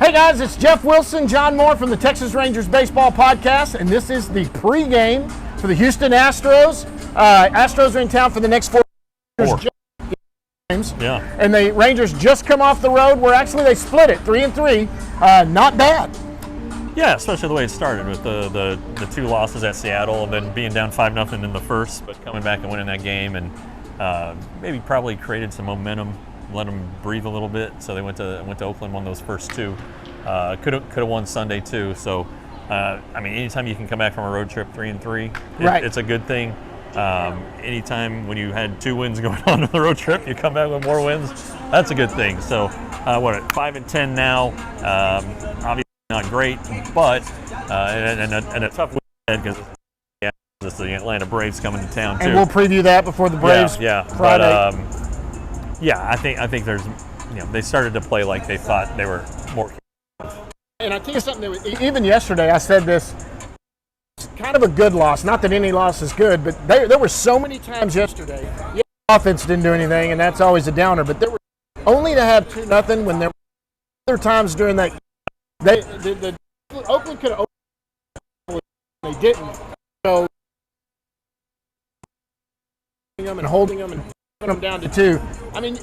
Hey guys, it's Jeff Wilson, John Moore from the Texas Rangers Baseball Podcast, and this is the pregame for the Houston Astros. Astros are in town for the next four games. Yeah. And the Rangers just come off the road where actually they split it 3-3. Not bad. Yeah, especially the way it started with the two losses at Seattle and then being down 5-0 in the first, but coming back and winning that game and maybe probably created some momentum, let them breathe a little bit. So they went to Oakland, won those first two. Could have won Sunday too. So anytime you can come back from a road trip 3-3, it's a good thing. Anytime when you had 2 wins going on the road trip, you come back with more wins. That's a good thing. So what at 5-10 now? Obviously not great, but and a tough week because it's the Atlanta Braves coming to town too. And we'll preview that before the Braves Friday. But I think there's they started to play like they thought they were more. And I tell you something, even yesterday I said this, it's kind of a good loss. Not that any loss is good, but there were so many times yesterday. Yeah, the offense didn't do anything, and that's always a downer. But there were only to have 2-0 when there were other times during that. The Oakland could have opened, they didn't. So them and holding them and putting them down to 2. I mean,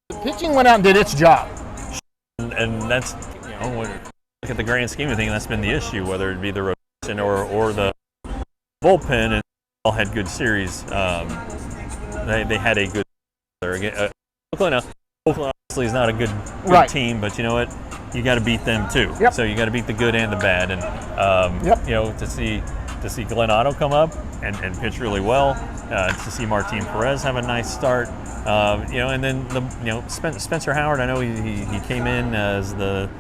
the pitching went out and did its job. And that's when you look at the grand scheme of things, that's been the issue, whether it be the rotation or the bullpen, and all had good series. They had a good. Oakland obviously is not a good team, but you know what? You got to beat them too. Yep. So you got to beat the good and the bad, and to see Glenn Otto come up and pitch really well, to see Martin Perez have a nice start, and then Spencer Howard. I know he came in as the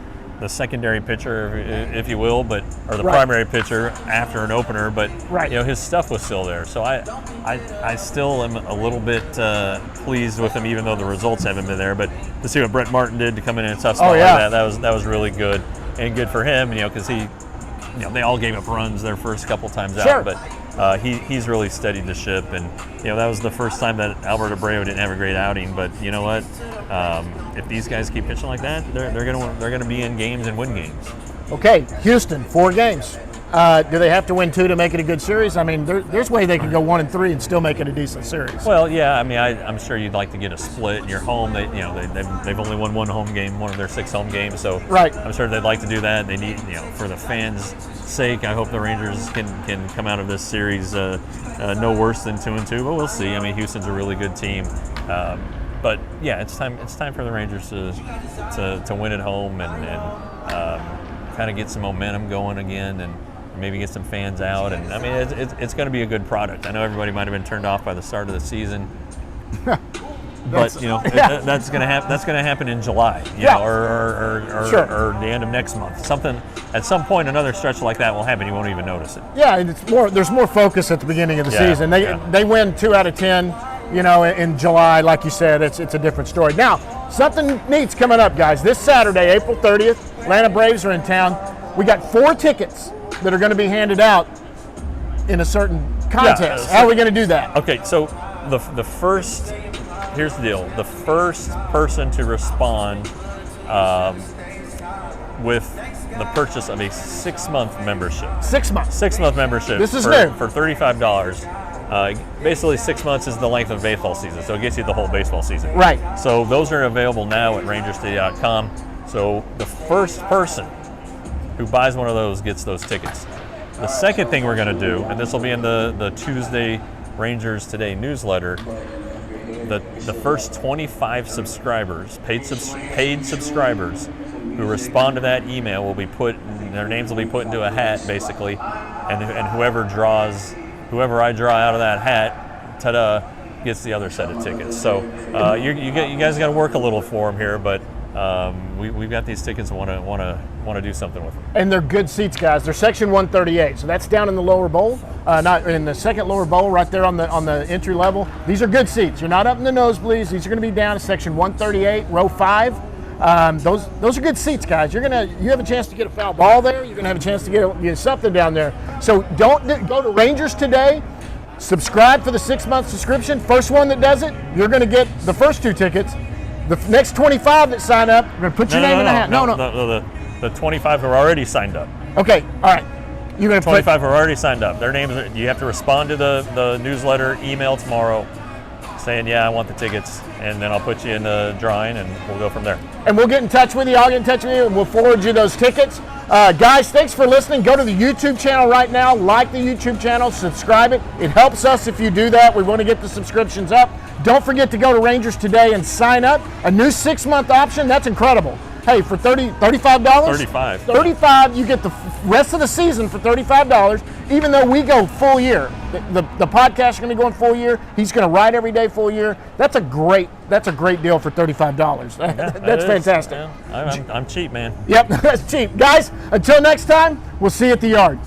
secondary pitcher, if you will, or the primary pitcher after an opener, but his stuff was still there. So I still am a little bit pleased with him, even though the results haven't been there. But to see what Brett Martin did to come in a tough spot like that was really good, and good for him, because they all gave up runs their first couple times out, but he's really steadied the ship, and that was the first time that Albert Abreu didn't have a great outing. But you know what? If these guys keep pitching like that, they're gonna be in games and win games. Okay, Houston, 4 games. Do they have to win 2 to make it a good series? I mean, there's way they could go 1-3 and still make it a decent series. Well, yeah. I mean, I'm sure you'd like to get a split in your home. They've only won 1 home game, one of their 6 home games. So I'm sure they'd like to do that. They need, for the fans' sake, I hope the Rangers can come out of this series no worse than 2-2. But we'll see. I mean, Houston's a really good team. But yeah, it's time for the Rangers to win at home and kind of get some momentum going again, and maybe get some fans out. And I mean, it's going to be a good product. I know everybody might have been turned off by the start of the season, but that's going to happen. That's going to happen in July, or the end of next month. Something at some point, another stretch like that will happen. You won't even notice it. Yeah, and there's more focus at the beginning of the season. They win 2 out of 10. In July, like you said, it's a different story. Now, something neat's coming up, guys. This Saturday, April 30th, Atlanta Braves are in town. We got 4 tickets that are going to be handed out in a certain contest. How are we going to do that? Okay, so the first, here's the deal. The first person to respond with the purchase of a 6-month membership. 6 months. 6-month membership. This is new. For $35. Basically 6 months is the length of baseball season, so it gets you the whole baseball season. Right. So those are available now at rangerstay.com. So the first person who buys one of those gets those tickets. The second thing we're going to do, and this will be in the Tuesday Rangers Today newsletter, the first 25 subscribers, paid subscribers, who respond to that email will be their names will be put into a hat, basically, and whoever I draw out of that hat, ta-da, gets the other set of tickets. So you guys got to work a little for them here, but we've got these tickets and want to do something with them. And they're good seats, guys. They're section 138, so that's down in the lower bowl, not in the second lower bowl, right there on the entry level. These are good seats. You're not up in the nosebleeds. These are going to be down in section 138, row 5. Those are good seats, guys. You have a chance to get a foul ball there. You're gonna have a chance to get something down there. So don't go to Rangers Today. Subscribe for the 6-month subscription. First one that does it, you're gonna get the first 2 tickets. The next 25 that sign up, we're gonna put your name in the hat. The 25 are already signed up. Okay, all right. You're going to 25 are already signed up. Their names. You have to respond to the newsletter email tomorrow, saying, yeah, I want the tickets, and then I'll put you in the drawing, and we'll go from there. And we'll get in touch with you. I'll get in touch with you, and we'll forward you those tickets. Guys, thanks for listening. Go to the YouTube channel right now. Like the YouTube channel. Subscribe it. It helps us if you do that. We want to get the subscriptions up. Don't forget to go to Rangers Today and sign up. A new 6-month option. That's incredible. Hey, for $35? $35, you get the rest of the season for $35, even though we go full year. The podcast is going to be going full year. He's going to write every day full year. That's a great deal for $35. That's fantastic. Yeah, I'm cheap, man. Yep, that's cheap. Guys, until next time, we'll see you at the yard.